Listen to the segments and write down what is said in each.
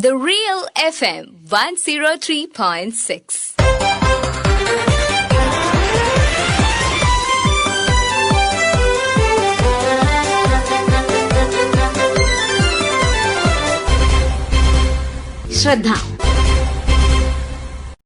The Real FM 103.6. ശ്രദ്ധ.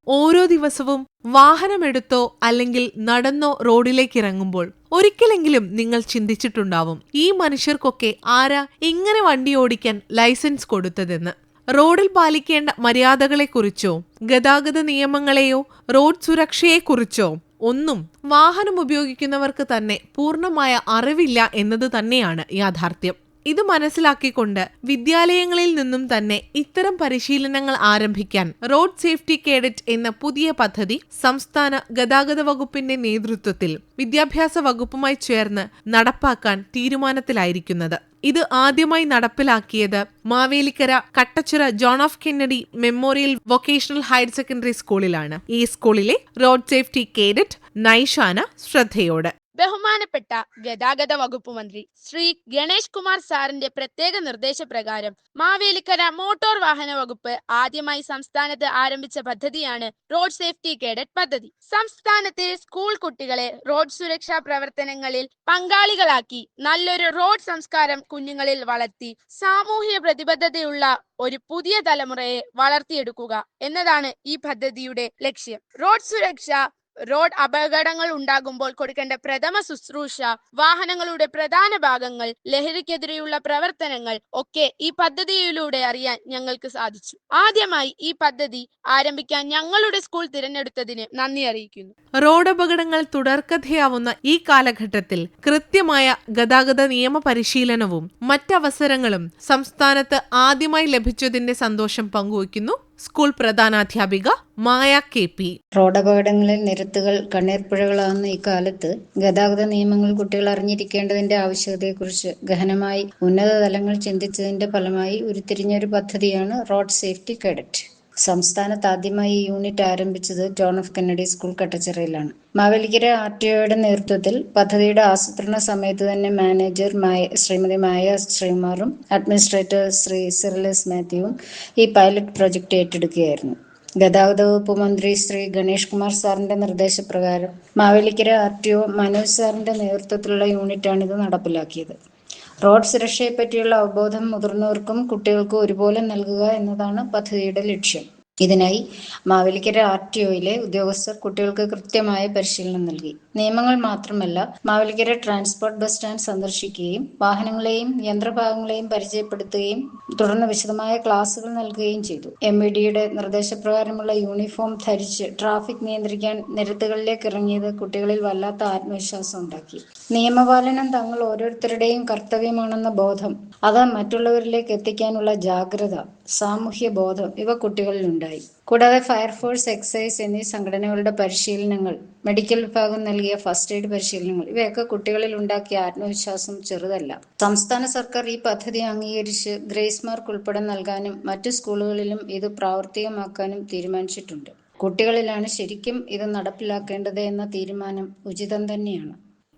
ഓരോ ദിവസവും വാഹനമെടുത്തോ അല്ലെങ്കിൽ നടന്നോ റോഡിലേക്ക് ഇറങ്ങുമ്പോൾ ഒരിക്കലെങ്കിലും നിങ്ങൾ ചിന്തിച്ചിട്ടുണ്ടാവും, ഈ മനുഷ്യർക്കൊക്കെ ആരാ ഇങ്ങനെ വണ്ടി ഓടിക്കാൻ ലൈസൻസ് കൊടുത്തതെന്ന്. റോഡിൽ പാലിക്കേണ്ട മര്യാദകളെക്കുറിച്ചോ ഗതാഗത നിയമങ്ങളെയോ റോഡ് സുരക്ഷയെക്കുറിച്ചോ ഒന്നും വാഹനം ഉപയോഗിക്കുന്നവർക്ക് തന്നെ പൂർണ്ണമായ അറിവില്ല എന്നത് തന്നെയാണ് യാഥാർത്ഥ്യം. ഇത് മനസ്സിലാക്കിക്കൊണ്ട് വിദ്യാലയങ്ങളിൽ നിന്നും തന്നെ ഇത്തരം പരിശീലനങ്ങൾ ആരംഭിക്കാൻ റോഡ് സേഫ്റ്റി കേഡറ്റ് എന്ന പുതിയ പദ്ധതി സംസ്ഥാന ഗതാഗത വകുപ്പിന്റെ നേതൃത്വത്തിൽ വിദ്യാഭ്യാസ വകുപ്പുമായി ചേർന്ന് നടപ്പാക്കാൻ തീരുമാനത്തിലായിരിക്കുന്നത്. ഇത് ആദ്യമായി നടപ്പിലാക്കിയത് Mavelikkara Kattachira John of Kennedy memorial vocational higher secondary സ്കൂളിലാണ്. ഈ സ്കൂളിലെ റോഡ് സേഫ്റ്റി കേഡറ്റ് നൈഷാന ശ്രദ്ധയോട്. ബഹുമാനപ്പെട്ട ഗതാഗത വകുപ്പ് മന്ത്രി ശ്രീ ഗണേഷ് കുമാർ സാറിന്റെ പ്രത്യേക നിർദ്ദേശപ്രകാരം മാവേലിക്കര മോട്ടോർ വാഹന വകുപ്പ് ആദ്യമായി സംസ്ഥാനത്ത് ആരംഭിച്ച പദ്ധതിയാണ് റോഡ് സേഫ്റ്റി കേഡറ്റ് പദ്ധതി. സംസ്ഥാനത്തെ സ്കൂൾ കുട്ടികളെ റോഡ് സുരക്ഷാ പ്രവർത്തനങ്ങളിൽ പങ്കാളികളാക്കി നല്ലൊരു റോഡ് സംസ്കാരം കുഞ്ഞുങ്ങളിൽ വളർത്തി സാമൂഹ്യ പ്രതിബദ്ധതയുള്ള ഒരു പുതിയ തലമുറയെ വളർത്തിയെടുക്കുക എന്നതാണ് ഈ പദ്ധതിയുടെ ലക്ഷ്യം. റോഡ് സുരക്ഷ, റോഡ് അപകടങ്ങൾ ഉണ്ടാകുമ്പോൾ കൊടുക്കേണ്ട പ്രഥമ ശുശ്രൂഷ, വാഹനങ്ങളുടെ പ്രധാന ഭാഗങ്ങൾ, ലഹരിക്കെതിരെയുള്ള പ്രവർത്തനങ്ങൾ ഒക്കെ ഈ പദ്ധതിയിലൂടെ അറിയാൻ ഞങ്ങൾക്ക് സാധിച്ചു. ആദ്യമായി ഈ പദ്ധതി ആരംഭിക്കാൻ ഞങ്ങളുടെ സ്കൂൾ തിരഞ്ഞെടുത്തതിന് നന്ദി അറിയിക്കുന്നു. റോഡ് അപകടങ്ങൾ തുടർക്കഥയാവുന്ന ഈ കാലഘട്ടത്തിൽ കൃത്യമായ ഗതാഗത നിയമ പരിശീലനവും മറ്റവസരങ്ങളും സംസ്ഥാനത്ത് ആദ്യമായി ലഭിച്ചതിന്റെ സന്തോഷം പങ്കുവയ്ക്കുന്നു സ്കൂൾ പ്രധാനാധ്യാപിക മായ KP. റോഡപകടങ്ങളിൽ നിരത്തുകൾ കണ്ണീർപ്പുഴകളാകുന്ന ഇക്കാലത്ത് ഗതാഗത നിയമങ്ങൾ കുട്ടികൾ അറിഞ്ഞിരിക്കേണ്ടതിന്റെ ആവശ്യകതയെക്കുറിച്ച് ഗഹനമായി ഉന്നത തലങ്ങൾ ചിന്തിച്ചതിന്റെ ഫലമായി ഉരുത്തിരിഞ്ഞൊരു പദ്ധതിയാണ് റോഡ് സേഫ്റ്റി കേഡറ്റ്. സംസ്ഥാനത്ത് ആദ്യമായി ഈ യൂണിറ്റ് ആരംഭിച്ചത് ജോൺ ഓഫ് കെന്നഡി സ്കൂൾ കട്ടച്ചിറയിലാണ്. മാവേലിക്കര RTOയുടെ നേതൃത്വത്തിൽ പദ്ധതിയുടെ ആസൂത്രണ സമയത്ത് തന്നെ മാനേജർ ശ്രീമതി മായ ശ്രീകുമാറും അഡ്മിനിസ്ട്രേറ്റർ ശ്രീ സിറിലസ് മാത്യുവും ഈ പൈലറ്റ് പ്രോജക്റ്റ് ഏറ്റെടുക്കുകയായിരുന്നു. ഗതാഗത വകുപ്പ് മന്ത്രി ശ്രീ ഗണേഷ് കുമാർ സാറിന്റെ നിർദ്ദേശപ്രകാരം മാവേലിക്കര RTO മനോജ് സാറിന്റെ നേതൃത്വത്തിലുള്ള യൂണിറ്റാണ് ഇത് നടപ്പിലാക്കിയത്. റോഡ് സുരക്ഷയെപ്പറ്റിയുള്ള അവബോധം മുതിർന്നവർക്കും കുട്ടികൾക്കും ഒരുപോലെ നൽകുക എന്നതാണ് പദ്ധതിയുടെ ലക്ഷ്യം. ഇതിനായി മാവേലിക്കര RTOയിലെ ഉദ്യോഗസ്ഥർ കുട്ടികൾക്ക് കൃത്യമായ പരിശീലനം നൽകി. നിയമങ്ങൾ മാത്രമല്ല, മാവേലിക്കര ട്രാൻസ്പോർട്ട് ബസ് സ്റ്റാൻഡ് സന്ദർശിക്കുകയും വാഹനങ്ങളെയും യന്ത്രഭാഗങ്ങളെയും പരിചയപ്പെടുത്തുകയും തുടർന്ന് വിശദമായ ക്ലാസുകൾ നൽകുകയും ചെയ്തു. MVDയുടെ നിർദ്ദേശപ്രകാരമുള്ള യൂണിഫോം ധരിച്ച് ട്രാഫിക് നിയന്ത്രിക്കാൻ നിരത്തുകളിലേക്ക് ഇറങ്ങിയത് കുട്ടികളിൽ വല്ലാത്ത ആത്മവിശ്വാസം ഉണ്ടാക്കി. നിയമപാലനം തങ്ങൾ ഓരോരുത്തരുടെയും കർത്തവ്യമാണെന്ന ബോധം, അത് മറ്റുള്ളവരിലേക്ക് എത്തിക്കാനുള്ള ജാഗ്രത, സാമൂഹ്യ ബോധം ഇവ കുട്ടികളിലുണ്ടായി. കൂടാതെ ഫയർഫോഴ്സ്, എക്സൈസ് എന്നീ സംഘടനകളുടെ പരിശീലനങ്ങൾ, മെഡിക്കൽ വിഭാഗം നൽകിയ ഫസ്റ്റ് എയ്ഡ് പരിശീലനങ്ങൾ ഇവയൊക്കെ കുട്ടികളിൽ ഉണ്ടാക്കിയ ആത്മവിശ്വാസം ചെറുതല്ല. സംസ്ഥാന സർക്കാർ ഈ പദ്ധതി അംഗീകരിച്ച് ഗ്രേസ് മാർക്ക് ഉൾപ്പെടെ നൽകാനും മറ്റു സ്കൂളുകളിലും ഇത് പ്രാവർത്തികമാക്കാനും തീരുമാനിച്ചിട്ടുണ്ട്. കുട്ടികളിലാണ് ശരിക്കും ഇത് നടപ്പിലാക്കേണ്ടത് എന്ന തീരുമാനം ഉചിതം തന്നെയാണ്.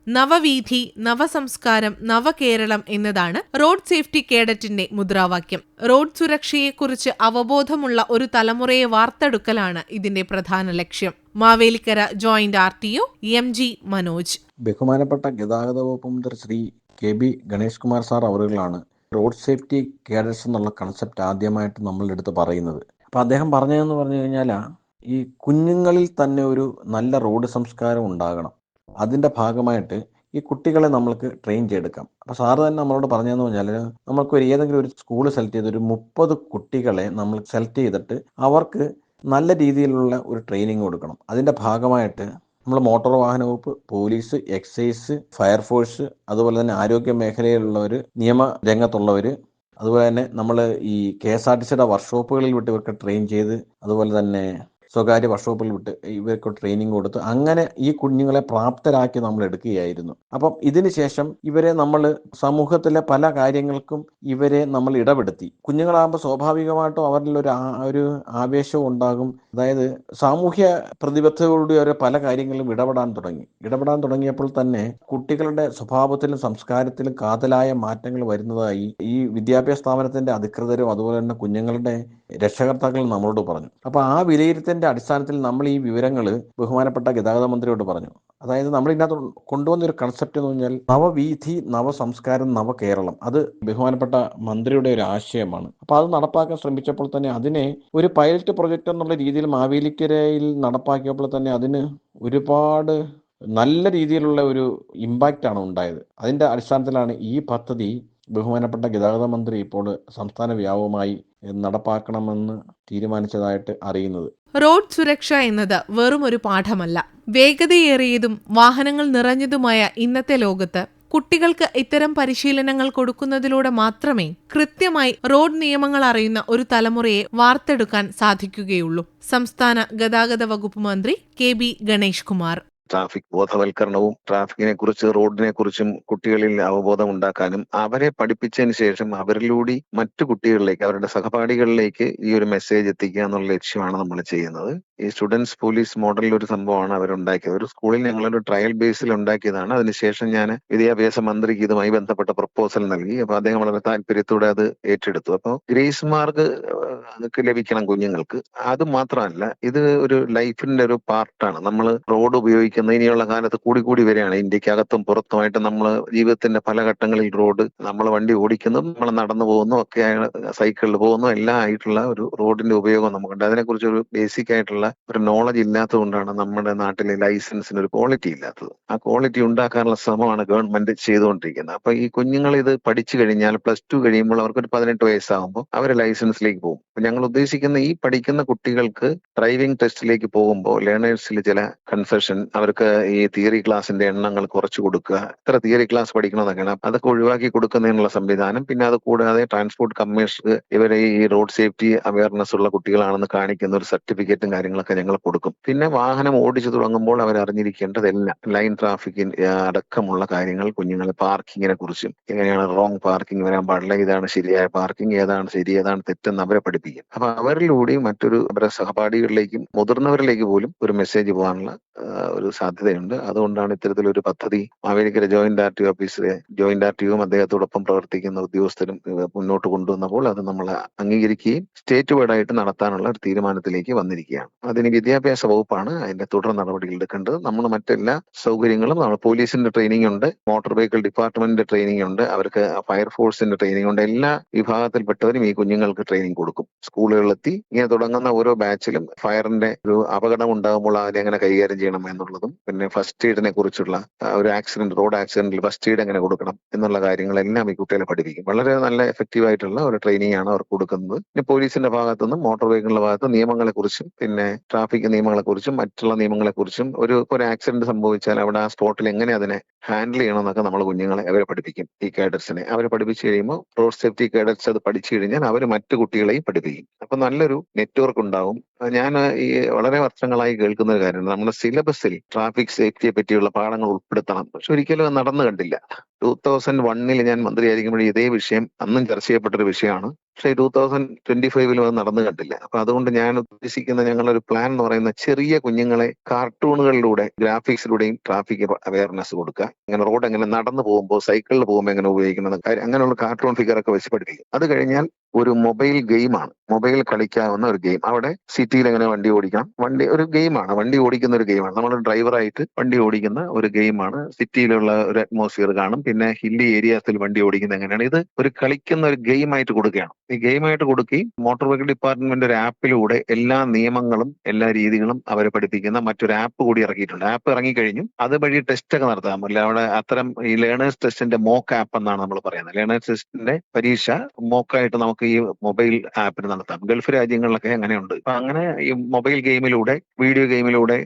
നവവീഥി, നവസംസ്കാരം, നവകേരളം എന്നതാണ് റോഡ് സേഫ്റ്റി കേഡറ്റിന്റെ മുദ്രാവാക്യം. റോഡ് സുരക്ഷയെക്കുറിച്ച് അവബോധമുള്ള ഒരു തലമുറയെ വാർത്തെടുക്കലാണ് ഇതിന്റെ പ്രധാന ലക്ഷ്യം. Mavelikkara joint RTO MG Manoj. ബഹുമാനപ്പെട്ട ഗതാഗത വകുപ്പ് മന്ത്രി ശ്രീ KB ഗണേഷ് കുമാർ സാർ അവരുകളാണ് റോഡ് സേഫ്റ്റി കേഡറ്റ്സ് എന്നുള്ള കൺസെപ്റ്റ് ആദ്യമായിട്ട് നമ്മളുടെ അടുത്ത് പറയുന്നത്. അപ്പം അദ്ദേഹം പറഞ്ഞതെന്ന് പറഞ്ഞു കഴിഞ്ഞാൽ ഈ കുഞ്ഞുങ്ങളിൽ തന്നെ ഒരു നല്ല റോഡ് സംസ്കാരം ഉണ്ടാകണം. അതിൻ്റെ ഭാഗമായിട്ട് ഈ കുട്ടികളെ നമ്മൾക്ക് ട്രെയിൻ ചെയ്തെടുക്കാം. അപ്പോൾ സാറ് തന്നെ നമ്മളോട് പറഞ്ഞതെന്ന് പറഞ്ഞാൽ നമ്മൾക്ക് ഏതെങ്കിലും ഒരു സ്കൂൾ സെലക്ട് ചെയ്ത് ഒരു 30 കുട്ടികളെ നമ്മൾ സെലക്ട് ചെയ്തിട്ട് അവർക്ക് നല്ല രീതിയിലുള്ള ഒരു ട്രെയിനിങ് കൊടുക്കണം. അതിൻ്റെ ഭാഗമായിട്ട് നമ്മൾ മോട്ടോർ വാഹന വകുപ്പ്, പോലീസ്, എക്സൈസ്, ഫയർഫോഴ്സ്, അതുപോലെ തന്നെ ആരോഗ്യ മേഖലയിലുള്ളവർ, നിയമ രംഗത്തുള്ളവർ, അതുപോലെ തന്നെ നമ്മൾ ഈ KSRTCയുടെ വർക്ക്ഷോപ്പുകളിൽ വിട്ട് ഇവർക്ക് ട്രെയിൻ ചെയ്ത്, അതുപോലെ തന്നെ സ്വകാര്യ വർക്ക്ഷോപ്പിൽ വിട്ട് ഇവർക്ക് ട്രെയിനിങ് കൊടുത്ത് അങ്ങനെ ഈ കുഞ്ഞുങ്ങളെ പ്രാപ്തരാക്കി നമ്മൾ എടുക്കുകയായിരുന്നു. അപ്പം ഇതിന് ശേഷം ഇവരെ നമ്മൾ സമൂഹത്തിലെ പല കാര്യങ്ങൾക്കും ഇവരെ നമ്മൾ ഇടപെടുത്തി. കുഞ്ഞുങ്ങളാകുമ്പോൾ സ്വാഭാവികമായിട്ടും അവരിൽ ഒരു ആവേശവും ഉണ്ടാകും. അതായത് സാമൂഹ്യ പ്രതിബദ്ധതയോടുകൂടി അവർ പല കാര്യങ്ങളിലും ഇടപെടാൻ തുടങ്ങിയപ്പോൾ തന്നെ കുട്ടികളുടെ സ്വഭാവത്തിലും സംസ്കാരത്തിലും കാതലായ മാറ്റങ്ങൾ വരുന്നതായി ഈ വിദ്യാഭ്യാസ സ്ഥാപനത്തിന്റെ അധികൃതരും അതുപോലെ തന്നെ കുഞ്ഞുങ്ങളുടെ രക്ഷകർത്താക്കൾ നമ്മളോട് പറഞ്ഞു. അപ്പോൾ ആ വിലയിരുത്തലിൻ്റെ അടിസ്ഥാനത്തിൽ നമ്മൾ ഈ വിവരങ്ങൾ ബഹുമാനപ്പെട്ട ഗതാഗത മന്ത്രിയോട് പറഞ്ഞു. അതായത് നമ്മൾ ഇതിനകത്ത് കൊണ്ടുവന്ന ഒരു കൺസെപ്റ്റ് എന്ന് പറഞ്ഞാൽ നവവീഥി, നവസംസ്കാരം, നവകേരളം. അത് ബഹുമാനപ്പെട്ട മന്ത്രിയുടെ ഒരു ആശയമാണ്. അപ്പോൾ അത് നടപ്പാക്കാൻ ശ്രമിച്ചപ്പോൾ തന്നെ അതിനെ ഒരു പൈലറ്റ് പ്രൊജക്റ്റ് എന്നുള്ള രീതിയിൽ മാവേലിക്കരയിൽ നടപ്പാക്കിയപ്പോൾ തന്നെ അതിന് ഒരുപാട് നല്ല രീതിയിലുള്ള ഒരു ഇമ്പാക്റ്റാണ് ഉണ്ടായത്. അതിൻ്റെ അടിസ്ഥാനത്തിലാണ് ഈ പദ്ധതി ബഹുമാനപ്പെട്ട ഗതാഗത മന്ത്രി ഇപ്പോൾ സംസ്ഥാന വ്യാപകമായി നടപ്പാക്കണമെന്ന് തീരുമാനിച്ചതായിട്ട് അറിയുന്നത്. റോഡ് സുരക്ഷ എന്നത് വെറും ഒരു പാഠമല്ല. വേഗതയേറിയതും വാഹനങ്ങൾ നിറഞ്ഞതുമായ ഇന്നത്തെ ലോകത്ത് കുട്ടികൾക്ക് ഇത്തരം പരിശീലനങ്ങൾ കൊടുക്കുന്നതിലൂടെ മാത്രമേ കൃത്യമായി റോഡ് നിയമങ്ങൾ അറിയുന്ന ഒരു തലമുറയെ വാർത്തെടുക്കാൻ സാധിക്കുകയുള്ളൂ. സംസ്ഥാന ഗതാഗത വകുപ്പ് മന്ത്രി KB ഗണേഷ് കുമാർ. ട്രാഫിക് ബോധവൽക്കരണവും ട്രാഫിക്കിനെ കുറിച്ച് റോഡിനെ കുറിച്ചും കുട്ടികളിൽ അവബോധം ഉണ്ടാക്കാനും അവരെ പഠിപ്പിച്ചതിന് ശേഷം അവരിലൂടെ മറ്റു കുട്ടികളിലേക്ക്, അവരുടെ സഹപാഠികളിലേക്ക് ഈ ഒരു മെസ്സേജ് എത്തിക്കുക എന്നുള്ള ലക്ഷ്യമാണ് നമ്മൾ ചെയ്യുന്നത്. ഈ സ്റ്റുഡൻസ് പോലീസ് മോഡലിൽ ഒരു സംഭവമാണ് അവരുണ്ടാക്കിയത്. ഒരു സ്കൂളിൽ ഞങ്ങളൊരു ട്രയൽ ബേസിൽ ഉണ്ടാക്കിയതാണ്. അതിനുശേഷം ഞാൻ വിദ്യാഭ്യാസ മന്ത്രിക്ക് ഇതുമായി ബന്ധപ്പെട്ട പ്രപ്പോസൽ നൽകി. അപ്പൊ അദ്ദേഹം വളരെ താല്പര്യത്തോടെ അത് ഏറ്റെടുത്തു. അപ്പോൾ ഗ്രേസ് മാർക്ക് ലഭിക്കണം കുഞ്ഞുങ്ങൾക്ക്. അത് മാത്രമല്ല, ഇത് ഒരു ലൈഫിന്റെ ഒരു പാർട്ടാണ്. നമ്മൾ റോഡ് ഉപയോഗിക്കുന്നത് ഇനിയുള്ള കാലത്ത് കൂടി വരികയാണ്. ഇന്ത്യക്കകത്തും പുറത്തുമായിട്ട് നമ്മൾ ജീവിതത്തിന്റെ പല ഘട്ടങ്ങളിൽ റോഡ്, നമ്മൾ വണ്ടി ഓടിക്കുന്നു, നമ്മൾ നടന്നു പോകുന്നു, ഒക്കെ സൈക്കിളിൽ പോകുന്നു, എല്ലാം ആയിട്ടുള്ള ഒരു റോഡിന്റെ ഉപയോഗം നമുക്കുണ്ട്. അതിനെക്കുറിച്ച് ഒരു ബേസിക് ആയിട്ടുള്ള ഒരു നോളജ് ഇല്ലാത്തത് കൊണ്ടാണ് നമ്മുടെ നാട്ടിലെ ലൈസൻസിന് ഒരു ക്വാളിറ്റി ഇല്ലാത്തത്. ആ ക്വാളിറ്റി ഉണ്ടാക്കാനുള്ള ശ്രമമാണ് ഗവൺമെന്റ് ചെയ്തുകൊണ്ടിരിക്കുന്നത്. അപ്പൊ ഈ കുഞ്ഞുങ്ങൾ ഇത് പഠിച്ചു കഴിഞ്ഞാൽ +2 കഴിയുമ്പോൾ അവർക്കൊരു 18 വയസ്സാകുമ്പോൾ അവർ ലൈസൻസിലേക്ക് പോകും. അപ്പൊ ഞങ്ങൾ ഉദ്ദേശിക്കുന്ന ഈ പഠിക്കുന്ന കുട്ടികൾക്ക് ഡ്രൈവിംഗ് ടെസ്റ്റിലേക്ക് പോകുമ്പോൾ ലേണേഴ്സിൽ ചില കൺസെഷൻ, അവർക്ക് ഈ തിയറി ക്ലാസിന്റെ എണ്ണങ്ങൾ കുറച്ചു കൊടുക്കുക, ഇത്ര തിയറി ക്ലാസ് പഠിക്കണമെന്നൊക്കെയാണ്, അതൊക്കെ ഒഴിവാക്കി കൊടുക്കുന്നതിനുള്ള സംവിധാനം. പിന്നെ അത് കൂടാതെ ട്രാൻസ്പോർട്ട് കമ്മീഷണർ ഇവരെ ഈ റോഡ് സേഫ്റ്റി അവയർനെസ് ഉള്ള കുട്ടികളാണെന്ന് കാണിക്കുന്ന ഒരു സർട്ടിഫിക്കറ്റും കാര്യങ്ങളൊക്കെ ഞങ്ങൾ കൊടുക്കും. പിന്നെ വാഹനം ഓടിച്ചു തുടങ്ങുമ്പോൾ അവർ അറിഞ്ഞിരിക്കേണ്ടതെല്ലാം ലൈൻ ട്രാഫിക് അടക്കമുള്ള കാര്യങ്ങൾ, കുഞ്ഞുങ്ങളെ പാർക്കിങ്ങിനെ കുറിച്ചും, എങ്ങനെയാണ് റോങ് പാർക്കിംഗ് വരാൻ പാടില്ല, ഇതാണ് ശരിയായ പാർക്കിംഗ്, ഏതാണ് ശരി ഏതാണ് തെറ്റെന്ന് അവരെ പഠിപ്പിക്കും. അപ്പൊ അവരിലൂടെയും അവരുടെ സഹപാഠികളിലേക്കും മുതിർന്നവരിലേക്ക് പോലും ഒരു മെസ്സേജ് പോകാനുള്ള ഒരു സാധ്യതയുണ്ട്. അതുകൊണ്ടാണ് ഇത്തരത്തിലൊരു പദ്ധതി മാവേലിക്കര ജോയിന്റ് RTO ഓഫീസിലെ ജോയിന്റ് RTOയും അദ്ദേഹത്തോടൊപ്പം പ്രവർത്തിക്കുന്ന ഉദ്യോഗസ്ഥരും മുന്നോട്ട് കൊണ്ടുവന്നപ്പോൾ അത് നമ്മൾ അംഗീകരിക്കുകയും സ്റ്റേറ്റ് വൈഡ് ആയിട്ട് നടത്താനുള്ള ഒരു തീരുമാനത്തിലേക്ക് വന്നിരിക്കുകയാണ്. അതിന് വിദ്യാഭ്യാസ വകുപ്പാണ് അതിന്റെ തുടർ നടപടികൾ എടുക്കേണ്ടത്. നമ്മൾ മറ്റെല്ലാ സൗകര്യങ്ങളും, നമ്മൾ പോലീസിന്റെ ട്രെയിനിങ് ഉണ്ട്, മോട്ടോർ വെഹിക്കിൾ ഡിപ്പാർട്ട്മെന്റിന്റെ ട്രെയിനിങ് ഉണ്ട്, അവർക്ക് ഫയർഫോഴ്സിന്റെ ട്രെയിനിങ് ഉണ്ട്. എല്ലാ വിഭാഗത്തിൽപ്പെട്ടവരും ഈ കുഞ്ഞുങ്ങൾക്ക് ട്രെയിനിങ് കൊടുക്കും. സ്കൂളുകളിലെത്തി ഇങ്ങനെ തുടങ്ങുന്ന ഓരോ ബാച്ചിലും ഫയറിന്റെ ഒരു അപകടം ഉണ്ടാകുമ്പോൾ അതിനെങ്ങനെ കൈകാര്യം ചെയ്യണം എന്നുള്ളതും, പിന്നെ ഫസ്റ്റ് എയ്ഡിനെ കുറിച്ചുള്ള ഒരു ആക്സിഡന്റ്, റോഡ് ആക്സിഡന്റിൽ ഫസ്റ്റ് എയ്ഡ് എങ്ങനെ കൊടുക്കണം എന്നുള്ള കാര്യങ്ങളെല്ലാം ഈ കുട്ടികളെ പഠിപ്പിക്കും. വളരെ നല്ല എഫക്റ്റീവ് ആയിട്ടുള്ള ഒരു ട്രെയിനിങ് ആണ് അവർക്ക് കൊടുക്കുന്നത്. പിന്നെ പോലീസിന്റെ ഭാഗത്തുനിന്നും മോട്ടോർ വെഹിക്കിളിന്റെ ഭാഗത്ത് നിയമങ്ങളെ കുറിച്ചും, പിന്നെ ട്രാഫിക് നിയമങ്ങളെ കുറിച്ചും മറ്റുള്ള നിയമങ്ങളെ കുറിച്ചും, ഒരു ആക്സിഡന്റ് സംഭവിച്ചാൽ അവിടെ ആ സ്പോട്ടിൽ എങ്ങനെ അതിനെ ഹാൻഡിൽ ചെയ്യണമെന്നൊക്കെ നമ്മൾ കുഞ്ഞുങ്ങളെ അവരെ പഠിപ്പിക്കും. ഈ കേഡറ്റ്സിനെ അവരെ പഠിപ്പിച്ചു കഴിയുമ്പോൾ റോഡ് സേഫ്റ്റി കേഡറ്റ്സ് അത് പഠിച്ചു കഴിഞ്ഞാൽ അവർ മറ്റു കുട്ടികളെയും പഠിപ്പിക്കും. അപ്പൊ നല്ലൊരു നെറ്റ്വർക്ക് ഉണ്ടാവും. ഞാൻ ഈ വളരെ വർഷങ്ങളായി കേൾക്കുന്ന ഒരു കാര്യമാണ്, നമ്മുടെ സിലബസിൽ ട്രാഫിക് സേഫ്റ്റിയെ പറ്റിയുള്ള പാഠങ്ങൾ ഉൾപ്പെടുത്തണം. പക്ഷെ ഒരിക്കലും അത് നടന്നു കണ്ടില്ല. 2001 ഞാൻ മന്ത്രിയായിരിക്കുമ്പോൾ ഇതേ വിഷയം അന്നും ചർച്ച ചെയ്യപ്പെട്ടൊരു വിഷയമാണ്. പക്ഷേ 2025 അത് നടന്നു കണ്ടില്ല. അപ്പൊ അതുകൊണ്ട് ഞാൻ ഉദ്ദേശിക്കുന്ന ഞങ്ങളൊരു പ്ലാൻ എന്ന് പറയുന്ന ചെറിയ കുഞ്ഞുങ്ങളെ കാർട്ടൂണുകളിലൂടെ, ഗ്രാഫിക്സിലൂടെയും ട്രാഫിക് അവയർനെസ് കൊടുക്കുക. ഇങ്ങനെ റോഡ് എങ്ങനെ നടന്നു പോകുമ്പോൾ, സൈക്കിളിൽ പോകുമ്പോൾ എങ്ങനെ ഉപയോഗിക്കുന്നത്, അങ്ങനെയുള്ള കാർട്ടൂൺ ഫിഗറൊക്കെ വെച്ച് പഠിപ്പിക്കും. അത് കഴിഞ്ഞാൽ ഒരു മൊബൈൽ ഗെയിമാണ്, മൊബൈൽ കളിക്കാവുന്ന ഒരു ഗെയിം. അവിടെ സിറ്റിയിൽ എങ്ങനെ വണ്ടി ഓടിക്കണം, ഒരു ഗെയിമാണ്, വണ്ടി ഓടിക്കുന്ന ഒരു ഗെയിമാണ്. നമ്മൾ ഡ്രൈവറായിട്ട് വണ്ടി ഓടിക്കുന്ന ഒരു ഗെയിമാണ്. സിറ്റിയിലുള്ള ഒരു അറ്റ്മോസ്ഫിയർ കാണും. പിന്നെ ഹില്ലി ഏരിയാസിൽ വണ്ടി ഓടിക്കുന്നത് എങ്ങനെയാണ്, ഇത് ഒരു കളിക്കുന്ന ഒരു ഗെയിമായിട്ട് കൊടുക്കുകയാണ്. ഈ ഗെയിമായിട്ട് കൊടുക്കുകയും മോട്ടോർ വെഹിക്കിൾ ഡിപ്പാർട്ട്മെന്റ് ഒരു ആപ്പിലൂടെ എല്ലാ നിയമങ്ങളും എല്ലാ രീതികളും അവരെ പഠിപ്പിക്കുന്ന മറ്റൊരു ആപ്പ് കൂടി ഇറക്കിയിട്ടുണ്ട്. ആപ്പ് ഇറങ്ങിക്കഴിഞ്ഞു. അതുവഴി ടെസ്റ്റ് ഒക്കെ നടത്താം. അല്ല, അവിടെ അത്തരം ഈ ലേണേഴ്സ് ടെസ്റ്റിന്റെ മോക്ക് ആപ്പ് എന്നാണ് നമ്മൾ പറയുന്നത്. ലേണേഴ്സ് ടെസ്റ്റിന്റെ പരീക്ഷ മോക്കായിട്ട് നമുക്ക് ഈ മൊബൈൽ ആപ്പിൽ നടത്താം. ഗൾഫ് രാജ്യങ്ങളിലൊക്കെ അങ്ങനെയുണ്ട്. അപ്പൊ അങ്ങനെ ഈ മൊബൈൽ ഗെയിമിലൂടെ, വീഡിയോ ഗെയിമിലൂടെ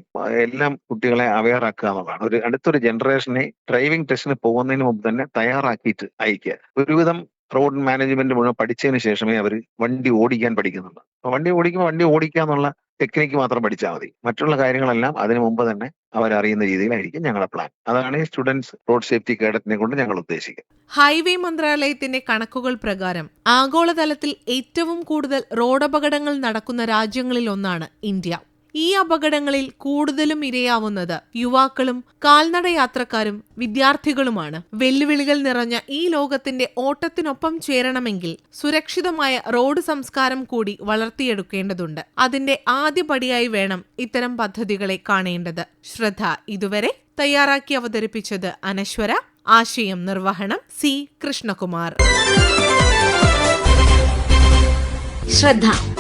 എല്ലാം കുട്ടികളെ അവെയർ ആക്കുക എന്നുള്ളതാണ്. ഒരു അടുത്തൊരു ജനറേഷനെ ഡ്രൈവിംഗ് ടെസ്റ്റിന് പോകുന്നതിന് മുമ്പ് തന്നെ തയ്യാറാക്കിയിട്ട് അയക്കുക. ഒരുവിധം റോഡ് മാനേജ്മെന്റ് മുഴുവൻ പഠിച്ചതിന് ശേഷമേ അവർ വണ്ടി ഓടിക്കാൻ പഠിക്കുന്നുള്ളൂ. അപ്പൊ വണ്ടി ഓടിക്കുക എന്നുള്ള ടെക്നിക്ക് മാത്രം പഠിച്ചാൽ മതി. മറ്റുള്ള കാര്യങ്ങളെല്ലാം അതിനു മുമ്പ് തന്നെ അവരറിയുന്ന രീതിയിലായിരിക്കും ഞങ്ങളുടെ പ്ലാൻ. അതാണ് ഈ സ്റ്റുഡൻസ് റോഡ് സേഫ്റ്റി കേഡറ്റിനെ കൊണ്ട് ഞങ്ങൾ ഉദ്ദേശിക്കുന്നത്. ഹൈവേ മന്ത്രാലയത്തിന്റെ കണക്കുകൾ പ്രകാരം ആഗോളതലത്തിൽ ഏറ്റവും കൂടുതൽ റോഡപകടങ്ങൾ നടക്കുന്ന രാജ്യങ്ങളിൽ ഒന്നാണ് ഇന്ത്യ. ഈ അപകടങ്ങളിൽ കൂടുതലും ഇരയാവുന്നത് യുവാക്കളും കാൽനടയാത്രക്കാരും വിദ്യാർത്ഥികളുമാണ്. വെല്ലുവിളികൾ നിറഞ്ഞ ഈ ലോകത്തിന്റെ ഓട്ടത്തിനൊപ്പം ചേരണമെങ്കിൽ സുരക്ഷിതമായ റോഡ് സംസ്കാരം കൂടി വളർത്തിയെടുക്കേണ്ടതുണ്ട്. അതിന്റെ ആദ്യപടിയായി വേണം ഇത്തരം പദ്ധതികളെ കാണേണ്ടത്. ശ്രദ്ധ ഇതുവരെ തയ്യാറാക്കി അവതരിപ്പിച്ചത് അനശ്വര. ആശയം നിർവഹണം സി. കൃഷ്ണകുമാർ. ശ്രദ്ധ.